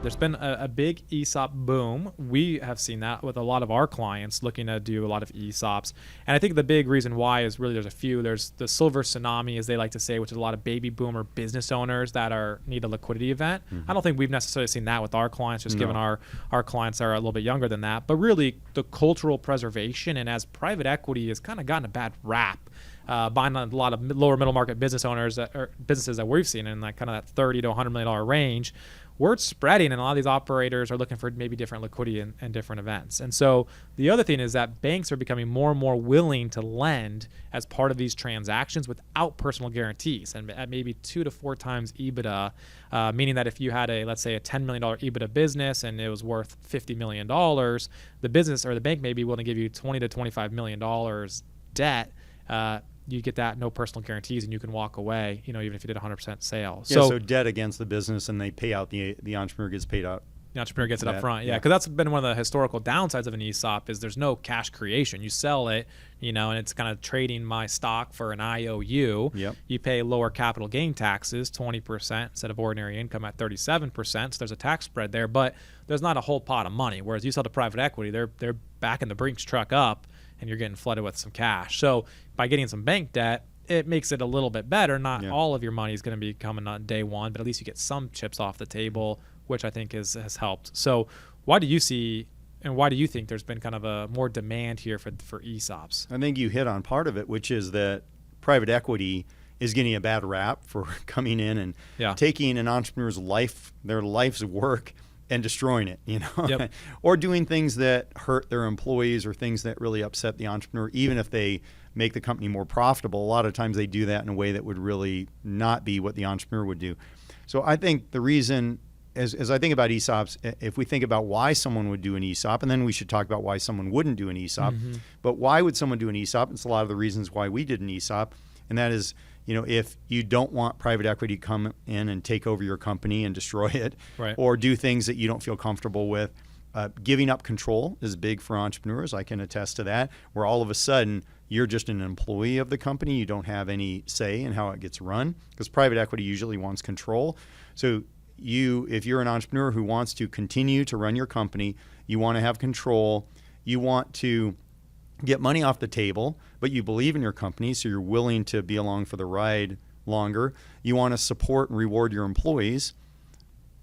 There's been a big ESOP boom. We have seen that with a lot of our clients looking to do a lot of ESOPs. And I think the big reason why is really there's a few. There's the silver tsunami, as they like to say, which is a lot of baby boomer business owners that need a liquidity event. I don't think we've necessarily seen that with our clients, just given our clients are a little bit younger than that. But really the cultural preservation, and as private equity has kind of gotten a bad rap, buying a lot of lower middle market business owners or businesses that we've seen in like kind of that $30 to $100 million range, word's spreading, and a lot of these operators are looking for maybe different liquidity and different events. And so the other thing is that banks are becoming more and more willing to lend as part of these transactions without personal guarantees, and at maybe 2 to 4 times EBITDA, meaning that if you had let's say a $10 million EBITDA business and it was worth $50 million, the business or the bank may be willing to give you $20 to $25 million debt. You get that, no personal guarantees, and you can walk away, even if you did 100% sale. Yeah, so debt against the business, and they pay out, the entrepreneur gets paid out. The entrepreneur gets it up front. Yeah, because that's been one of the historical downsides of an ESOP is there's no cash creation. You sell it, and it's kind of trading my stock for an IOU. Yep. You pay lower capital gain taxes, 20% instead of ordinary income at 37%. So there's a tax spread there, but there's not a whole pot of money. Whereas you sell to private equity, they're backing the Brinks truck up, and you're getting flooded with some cash. So by getting some bank debt, it makes it a little bit better. Not all of your money is going to be coming on day one, but at least you get some chips off the table, which I think has helped. So why do you think there's been kind of a more demand here for ESOPs? I think you hit on part of it, which is that private equity is getting a bad rap for coming in and taking an entrepreneur's life, their life's work, and destroying it, Yep. or doing things that hurt their employees or things that really upset the entrepreneur, even if they make the company more profitable. A lot of times they do that in a way that would really not be what the entrepreneur would do. So I think the reason, as I think about ESOPs, if we think about why someone would do an ESOP, and then we should talk about why someone wouldn't do an ESOP, but why would someone do an ESOP? It's a lot of the reasons why we did an ESOP, and that is, if you don't want private equity to come in and take over your company and destroy it, right, or do things that you don't feel comfortable with, giving up control is big for entrepreneurs. I can attest to that, where all of a sudden you're just an employee of the company. You don't have any say in how it gets run, because private equity usually wants control. So if you're an entrepreneur who wants to continue to run your company, you want to have control, you want to get money off the table, but you believe in your company, so you're willing to be along for the ride longer. You want to support and reward your employees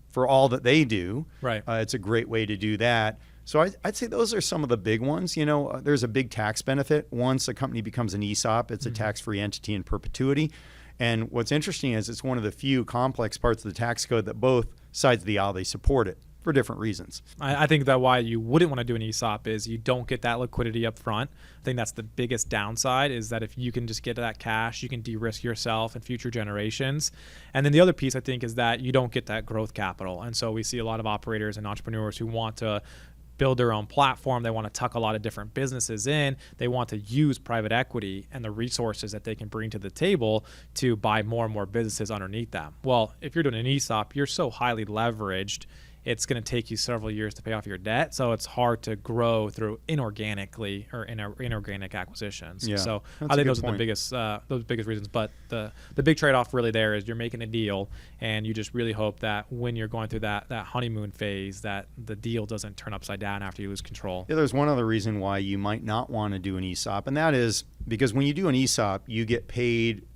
for all that they do. Right. It's a great way to do that. So I'd say those are some of the big ones. There's a big tax benefit. Once a company becomes an ESOP, it's a tax-free entity in perpetuity. And what's interesting is it's one of the few complex parts of the tax code that both sides of the aisle, they support it for different reasons. I think that why you wouldn't want to do an ESOP is you don't get that liquidity up front. I think that's the biggest downside, is that if you can just get that cash, you can de-risk yourself and future generations. And then the other piece, I think, is that you don't get that growth capital. And so we see a lot of operators and entrepreneurs who want to build their own platform. They want to tuck a lot of different businesses in. They want to use private equity and the resources that they can bring to the table to buy more and more businesses underneath them. Well, if you're doing an ESOP, you're so highly leveraged, it's going to take you several years to pay off your debt. So it's hard to grow through inorganic acquisitions. Yeah, so I think those are the biggest reasons. But the big trade-off really there is you're making a deal, and you just really hope that when you're going through that honeymoon phase, that the deal doesn't turn upside down after you lose control. Yeah, there's one other reason why you might not want to do an ESOP, and that is because when you do an ESOP, you get paid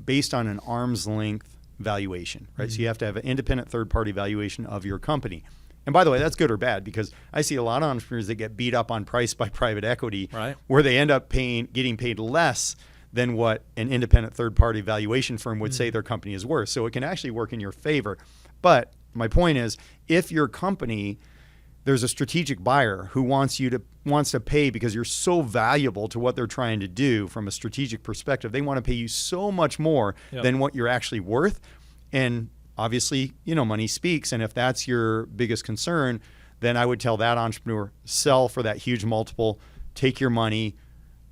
based on an arm's length valuation, right? So you have to have an independent third-party valuation of your company. And by the way, that's good or bad, because I see a lot of entrepreneurs that get beat up on price by private equity, right, where they end up getting paid less than what an independent third-party valuation firm would say their company is worth. So it can actually work in your favor. But my point is, if your company, there's a strategic buyer who wants to pay because you're so valuable to what they're trying to do from a strategic perspective. They want to pay you so much more than what you're actually worth. And obviously, money speaks. And if that's your biggest concern, then I would tell that entrepreneur, sell for that huge multiple, take your money,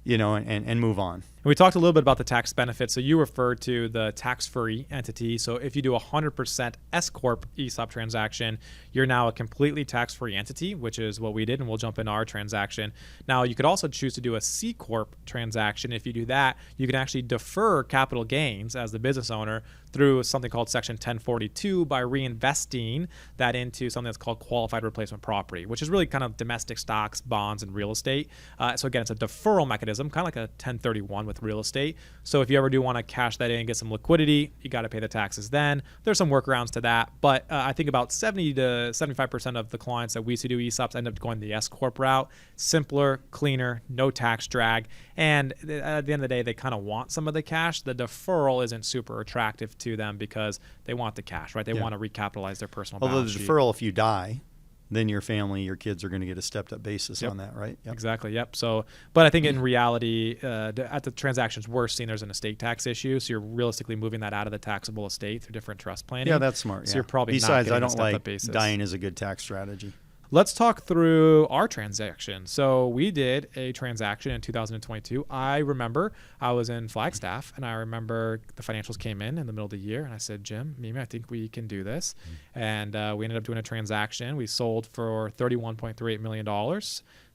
and move on. And we talked a little bit about the tax benefits. So you referred to the tax-free entity. So if you do a 100% S-Corp ESOP transaction, you're now a completely tax-free entity, which is what we did, and we'll jump into our transaction. Now, you could also choose to do a C-Corp transaction. If you do that, you can actually defer capital gains as the business owner through something called Section 1042 by reinvesting that into something that's called qualified replacement property, which is really kind of domestic stocks, bonds, and real estate. So again, it's a deferral mechanism, kind of like a 1031 with real estate. So if you ever do want to cash that in and get some liquidity, you got to pay the taxes then. There's some workarounds to that, but I think about 70 to 75% of the clients that we see do ESOPs end up going the S-Corp route. Simpler, cleaner, no tax drag, and at the end of the day, they kind of want some of the cash. The deferral isn't super attractive to them because they want the cash, right? They want to recapitalize their personal balance sheet. Although the deferral, if you die, then your family, your kids are going to get a stepped-up basis on that, right? Yep. Exactly. Yep. So, but I think in reality, at the transactions we're seeing, there's an estate tax issue. So you're realistically moving that out of the taxable estate through different trust planning. Yeah, that's smart. So you're probably Besides, not I getting don't a like stepped-up basis. dying as a good tax strategy. Let's talk through our transaction. So we did a transaction in 2022. I remember I was in Flagstaff, and I remember the financials came in the middle of the year, and I said, Jim, Mimi, I think we can do this. And we ended up doing a transaction. We sold for $31.38 million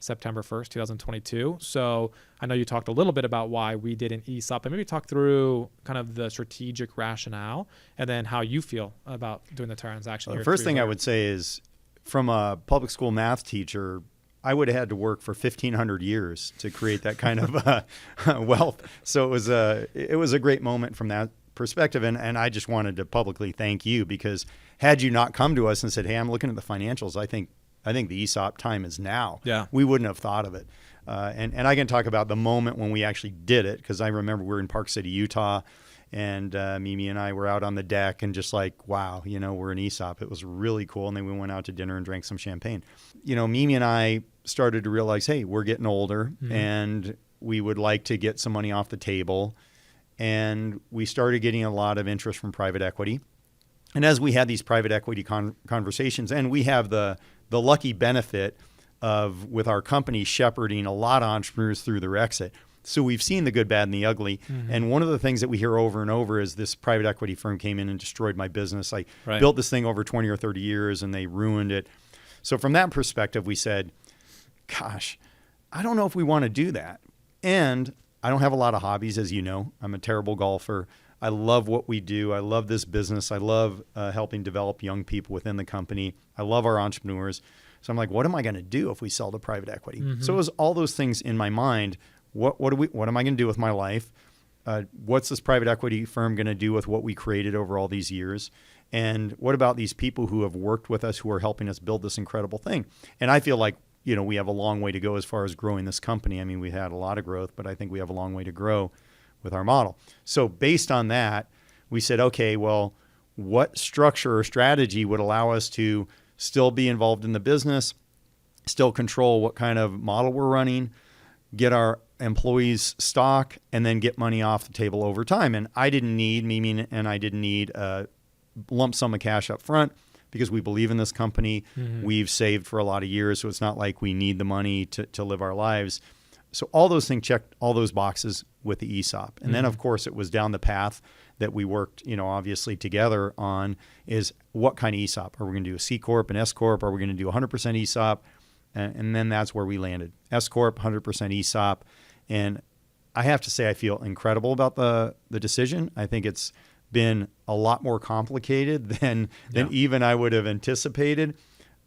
September 1st, 2022. So I know you talked a little bit about why we did an ESOP, and maybe talk through kind of the strategic rationale and then how you feel about doing the transaction. The first thing I would say is, from a public school math teacher, I would have had to work for 1,500 years to create that kind of wealth. So it was a great moment from that perspective. And I just wanted to publicly thank you, because had you not come to us and said, hey, I'm looking at the financials, I think the ESOP time is now. Yeah. We wouldn't have thought of it. And I can talk about the moment when we actually did it, because I remember we were in Park City, Utah, and Mimi and I were out on the deck and just like, wow, we're an ESOP. It was really cool. And then we went out to dinner and drank some champagne. Mimi and I started to realize, hey, we're getting older and we would like to get some money off the table. And we started getting a lot of interest from private equity. And as we had these private equity conversations, and we have the lucky benefit of, with our company, shepherding a lot of entrepreneurs through their exit. So we've seen the good, bad, and the ugly. And one of the things that we hear over and over is this private equity firm came in and destroyed my business. I built this thing over 20 or 30 years and they ruined it. So from that perspective, we said, gosh, I don't know if we want to do that. And I don't have a lot of hobbies, as you know. I'm a terrible golfer. I love what we do. I love this business. I love helping develop young people within the company. I love our entrepreneurs. So I'm like, what am I going to do if we sell to private equity? So it was all those things in my mind. What am I going to do with my life? What's this private equity firm going to do with what we created over all these years? And what about these people who have worked with us, who are helping us build this incredible thing? And I feel like, we have a long way to go as far as growing this company. I mean, we had a lot of growth, but I think we have a long way to grow with our model. So based on that, we said, okay, well, what structure or strategy would allow us to still be involved in the business, still control what kind of model we're running, get our employees stock, and then get money off the table over time. And Mimi and I didn't need a lump sum of cash up front, because we believe in this company. We've saved for a lot of years, so it's not like we need the money to live our lives. So all those things checked all those boxes with the ESOP. And then, of course, it was down the path that we worked, obviously together on, is what kind of ESOP? Are we going to do a C-Corp, an S-Corp? Are we going to do 100% ESOP? And then that's where we landed. S-Corp, 100% ESOP. And I have to say, I feel incredible about the decision. I think it's been a lot more complicated than even I would have anticipated.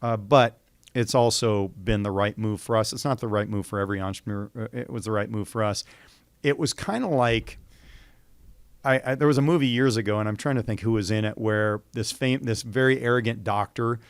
But it's also been the right move for us. It's not the right move for every entrepreneur. It was the right move for us. It was kind of like, there was a movie years ago, and I'm trying to think who was in it, where this very arrogant doctor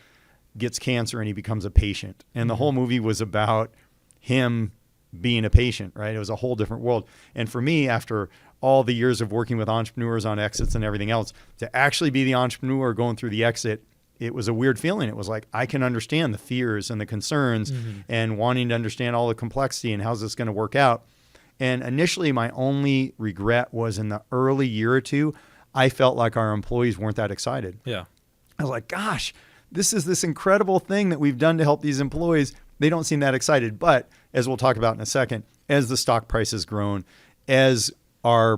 gets cancer and he becomes a patient. And the whole movie was about him being a patient, right? It was a whole different world. And for me, after all the years of working with entrepreneurs on exits and everything else, to actually be the entrepreneur going through the exit, it was a weird feeling. It was like, I can understand the fears and the concerns and wanting to understand all the complexity and how's this going to work out. And initially, my only regret was in the early year or two, I felt like our employees weren't that excited. Yeah. I was like, gosh, this is this incredible thing that we've done to help these employees. They don't seem that excited. But as we'll talk about in a second, as the stock price has grown, as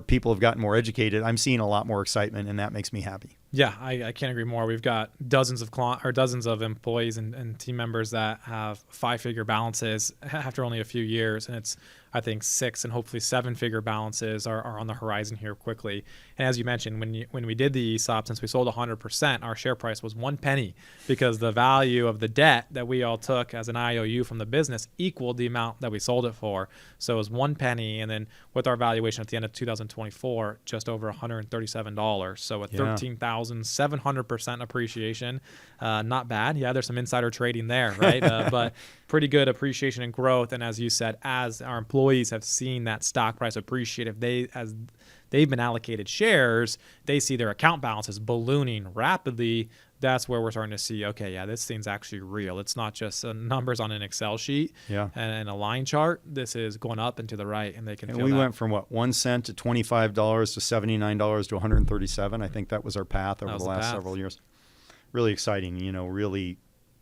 people have gotten more educated, I'm seeing a lot more excitement, and that makes me happy. Yeah, I can't agree more. We've got dozens of employees and team members that have 5-figure balances after only a few years, and it's, I think, 6 and hopefully 7-figure balances are on the horizon here quickly. And as you mentioned, when we did the ESOP, since we sold 100%, our share price was 1 penny because the value of the debt that we all took as an IOU from the business equaled the amount that we sold it for. So it was 1 penny, and then with our valuation at the end of 2024, just over $137. So at 13,700% appreciation, not bad. Yeah, there's some insider trading there, right? But pretty good appreciation and growth. And as you said, as our employees have seen that stock price appreciate, as they've been allocated shares, they see their account balances ballooning rapidly. That's where we're starting to see, okay, yeah, this thing's actually real. It's not just numbers on an Excel sheet and a line chart. This is going up and to the right, and they can feel we that. went from, 1 cent to $25 to $79 to $137. I think that was our path over the last several years. Really exciting.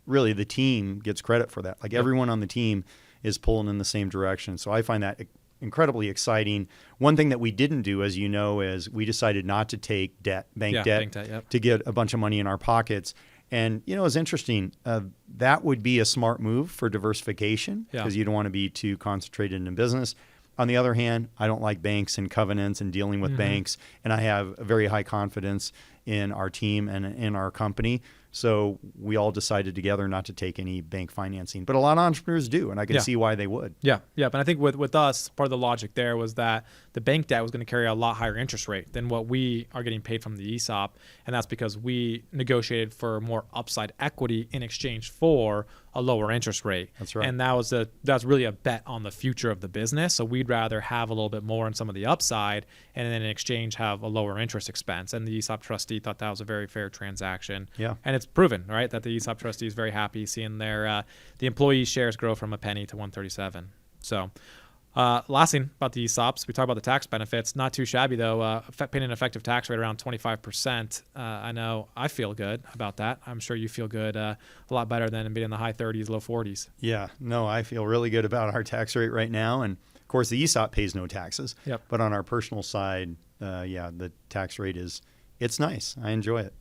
Really the team gets credit for that. Like everyone on the team is pulling in the same direction. So I find that incredibly exciting. One thing that we didn't do, as you know, is we decided not to take bank debt to get a bunch of money in our pockets. And, it's interesting. That would be a smart move for diversification because you don't want to be too concentrated in business. On the other hand, I don't like banks and covenants and dealing with banks. And I have a very high confidence in our team and in our company. So we all decided together not to take any bank financing. But a lot of entrepreneurs do, and I can see why they would. Yeah. But I think with us, part of the logic there was that the bank debt was going to carry a lot higher interest rate than what we are getting paid from the ESOP. And that's because we negotiated for more upside equity in exchange for a lower interest rate. That's right. And that's really a bet on the future of the business. So we'd rather have a little bit more on some of the upside and then in exchange have a lower interest expense. And the ESOP trustee thought that was a very fair transaction. Yeah. And it's proven, right, that the ESOP trustee is very happy seeing the employee shares grow from 1 penny to 137. So last thing about the ESOPs, we talk about the tax benefits. Not too shabby, though. Paying an effective tax rate around 25%. I know I feel good about that. I'm sure you feel good, a lot better than being in the high 30s, low 40s. Yeah. No, I feel really good about our tax rate right now. And, of course, the ESOP pays no taxes. Yep. But on our personal side, the tax rate it's nice. I enjoy it.